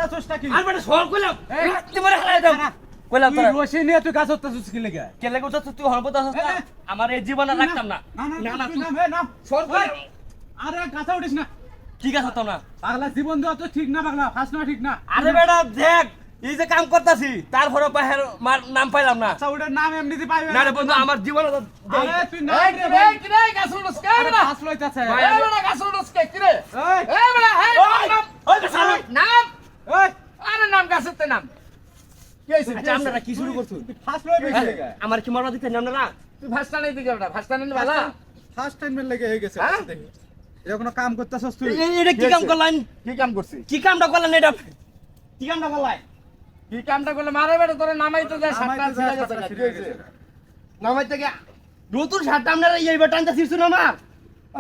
করতাছস কি? আর বেটা সর কইলাম তোমারে হালাই দাও কইলাম তুই তোরা রশি নিয়ে তুই গাছ করতাছস কি লাগা? কে লাগে উঠছ তুই হরপত আছস না আমার এই জীবনে রাখতাম না না তুই নাম হে নাম। সর কইলাম আরে গাছা উঠিস না। ঠিক আছে তো না পাগলা জীবন দেওয়া তো ঠিক না পাগলা, ফাঁস না ঠিক না। আরে বেটা দেখ এই যে কাম করতাছি তারপরে বাহির নাম পাইলাম না আচ্ছা ওটার নাম এমনিতে পাইবে না রে বন্ধু আমার জীবনে আরে তুই না এই কি রে কি রে গাছ উড়ছ কে আরে না ফাঁস লইতাছে। এই বেটা গাছ উড়ছ কে কি রে এই এই বেটা এই নাম ওই বেটা নাম এই আরে নাম গাছেতে নাম কি হইছে আচ্ছা আপনারা কি শুরু করছো তুই ফাঁস লইবি কি লাগা? আমার কি মারবা দিতে নাম না তুই ভাষা নাই দিকে বেটা ভাষা নাই ভালো ফার্স্ট টাইম এর লাগে হয়ে গেছে হ্যাঁ? দেখি। এরকম কাম করতাছস তুই? এটা কি কাম করলেন কি কাম করছিস কি কামটা করলেন এটা কি কামটা করলেন কি কামটা করলে মারে বেটা তোরে নামাইতে যায় সাতটা আমাইতে ছিড়ে যা গেছে সাতটা কি ছিঁড়ে হইছে গেছে। নামাই থেকে নতুন শার্ট আপনারা এই বাটানটা ছিড়ছুন আমার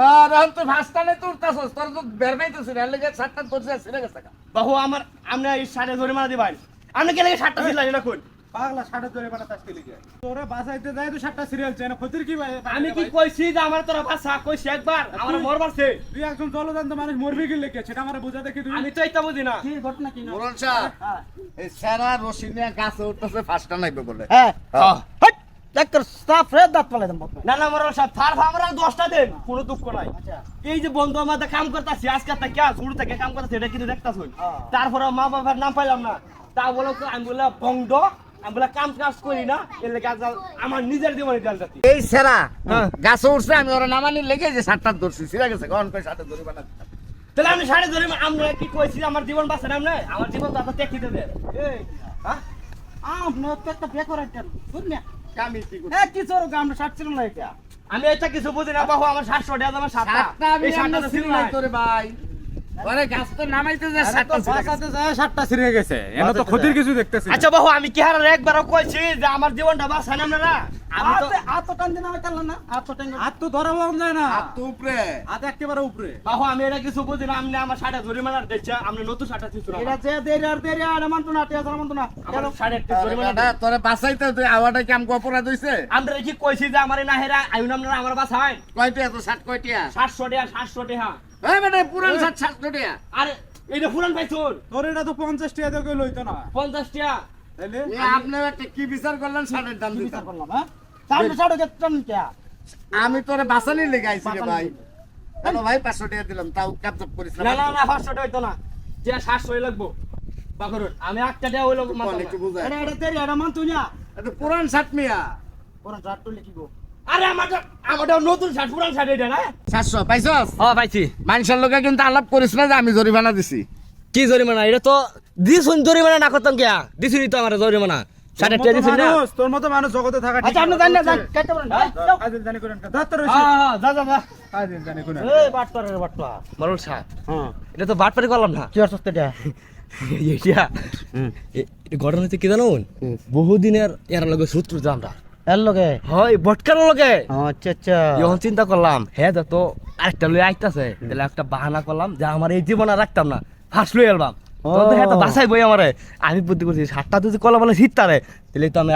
আর আমি তো ভাষা নাই তুই উঠতাছস তোর তো বের নাইতেছিস এর লাগি সাতটা তোরছে ছিড়ে গেছে বাহু আমার আমরা এই শার্টে ধরে মারা দিবেন আপনি কে লাগে শার্টটা ছিড়লেন এটা কোন পাগলা সাড়ে ধরে বানাতাস কি লাগা? তোরে বাঁচাইতে যায় তো সাতটা সিরিয়াল চাই না, ক্ষতির কি ভাই? আমি কি কইছি যে আমার তোরা ভাষা কইছি একবার আমার মর মারছে তুই একজন জলজান্ত মানুষ মরবি কি লেগে সেটা আমার বোঝা দেখি তুই। আমি তো এইটা বুঝি না কি ঘটনা কি না? মোরল সাহেব এই সেরা রশিনিয়া গাছে উঠতেছে ফার্স্টটা নাইবে বলে হ্যাঁ হট ডাক্তার স্টাফ রে দাঁত পালাই দেন বকনা না না মরল সাহেব থার আমরা 10টা দেন কোনো দুঃখ নাই এই যে বন্ধু আমাদের কাম করতেছি আজকে থেকে শুরু থেকে কাম করতেছি এটা কিন্তু দেখতাছুন তারপরে মা বাবার নাম পাইলাম না তা বলো আমি বলে বন্ধ আমি বলে কাম কাজ করি না এর লেগে আমার নিজের জীবনে জাল জাতি এই সেরা হ্যাঁ। গাছে উঠছে আমি ওরা নামানি লেগে যে সাতটা ধরছি ছিড়ে গেছে কখন কই সাতটা ধরে বানা তাহলে আমি শাড়ি ধরে আমরা কি কইছি আমার জীবন বাঁচে না আমনে আমার জীবন তো আপনার টেকিতে দেন এই হ্যাঁ আপনি তো একটা বিয়ে করার টাইম শুন না আমি কি করছি এ কি চোর গামটা শার্ট ছিল না এটা আমি এটা কিছু বুঝি না বাহু আমার 700 টাকা আমার সাতটা সাতটা আমি এই সাতটা সাতটা ছিল ছিড়ে না নাই তোরে ভাই ওরে গাছ তো নামাইতে যায় আরে সাতটা তো ছিড়ে গেছে। বাঁচাতে যায় সাতটা ছিঁড়ে গেছে। এনে তো ক্ষতির কিছু দেখতেছি না। আচ্ছা বাহু আমি কি হার একবারও কইছি যে আমার জীবনটা বাঁচান আপনারা আমি তো আত টান দিন আমি কাল না আত টান হাত তো ধরা বন্ধ যায় না, হাত তো উপরে হাত একেবারে উপরে। বাহু আমি এটা কিছু বুঝি না আপনি আমার শাড়ি ধরে মারার দেখছে আপনি নতুন শাড়ি ছিল এটা যে দেরি আর মানতো না টিয়া জানা মানতো না আমার শাড়ি একটা ধরে আরে মারার বেটা, তোরে বাঁচাইতে তুই আওয়াটা কি আমকে অপরাধ হইছে আমরা কি কইছি যে আমার না হেরা আইন আপনারা আমার বাসায় কয়টা তো ষাট কয়টা 700 টাকা এই বেটা পুরান ষাট 700 টাকা আরে এইটা ফুরান পাইছুন তোর এটা তো 50 টাকা দিয়ে কই লইতো না। 50 টাকা তাইলে এ আপনি একটা কি বিচার করলেন ষাটের দাম দিতে বিচার করলাম হ্যাঁ সামনে ছাড়ো কে টান কে আমি তোরে বাঁচানি লেগে আইছি রে ভাই হ্যালো ভাই 500 টাকা দিলাম তাও কাপচাপ করিস না না না 500 টাকা হইতো না যে 700 লাগবো বাকরুন আমি একটা টাকা হইলো মাত্র একটু বুঝাই এটা দেরি আর মানতো না এটা পুরান ষাট মিয়া পুরো শার্ট তুলে কি গো আরে আমারটা নতুন শার্ট পুরান শার্ট এটা না 700 পাইছস হ্যাঁ পাইছি মানুষের লোকে কিন্তু আলাপ করিস না যে আমি জরিমানা দিছি কি জরিমানা এটা তো দিছুন জরিমানা না করতাম কে দিছুনি তো আমার জরিমানা শার্টের টাকা দিছুন না তোর মতো মানুষ জগতে থাকা ঠিক আচ্ছা আপনি না। জানেন না কেটে বলেন কাজের জানি করেন কা দাঁত রইছে। হ্যাঁ যা যা যা কাজের জানি করেন। এই বাটপার রে বাটপা মরুল শার্ট হ্যাঁ এটা তো বাটপারি করলাম না কি অবস্থা এটা এইটা এটা ঘটনা হচ্ছে কি জানো বহুদিনের এর লগে সূত্র আমরা এর লগে হয় বটকার লগে আচ্ছা আচ্ছা যখন চিন্তা করলাম হ্যাঁ তো আরেকটা লই আইতাছে তাহলে একটা বাহানা করলাম যে আমার এই জীবনে রাখতাম না ফার্স্ট লই অ্যালবাম তো হ্যাঁ তো বাসাই বই আমারে আমি বুদ্ধি করছি 7টা যদি কলা বলে শীততারে তাহলে তো আমি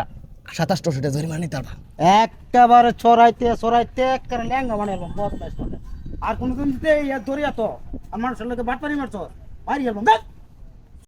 2700 টাকা জরিমানা নিতে পারবো একেবারে চড়াইতে একেবারে ল্যাঙ্গা বানাইলাম বহুত বেশ আর কোনদিন দিতে ইয়া দরিয়া তো আর মানুষের লোকে বাটপারি মারছ মারি গেলাম